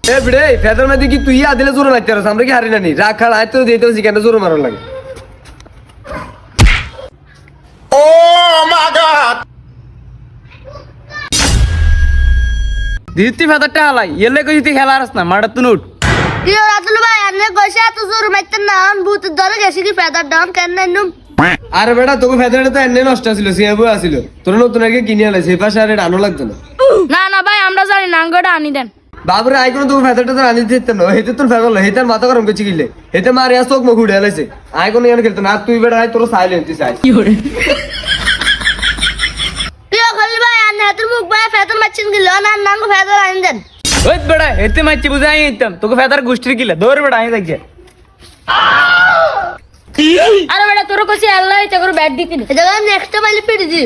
এ বিড়ে feather মধ্যে কি তুই আদিলে জোর মারতে পারছ আমরা কি হারি নানি রাখাল আয় তো দিতে হচ্ছে কেন জোর মারার লাগে ও মাই গড দিতি ফেদারটা হালাই এলে কই তুই খেলা আরস না মারাত তুই উঠ ইয়ো রাতুল ভাই আনে কইছে এত জোর মারতেন না আন ভূতের ধরে গেছে কি ফেদার ডাউন কেন নাইনুম আরে বেটা তোকে ফেদারটা তো এনে নষ্ট ছিল সিয়াবু আছিল তোর নতুন আগে কিনে আনলে সেই পাশে আর এটা আনো লাগতো না না ভাই আমরা জানি না আঙ্গটা আনি দেন বাবরে আই কোন তোকে ফেদারটা তো আনি দিতে না হেতে তোর ফেদার লো হেতার মাথা গরম করছি গিলে হেতে মারে চোখ মুখ উড়ে আলাইছে আই কোন এখানে খেলতো না তুই বেটা আই তোর সাইলেন্ট তুই চাই ইয়ো খলিল ভাই আনে হাতের মুখ ভাই ফেদার মারছেন কি লন আর নাঙ্গ ফেদার আনি দেন ওই বেড়া এতে মারছি বুঝে আই দিতাম তোকে ফেদার গোষ্ঠীর কিলে দৌড় বেড়া আই দেখছে আরে বেটা তোর কইছে আল্লাহ এটা করে ব্যাট দিতি এটা নেক্সট মাইলে পিটি দি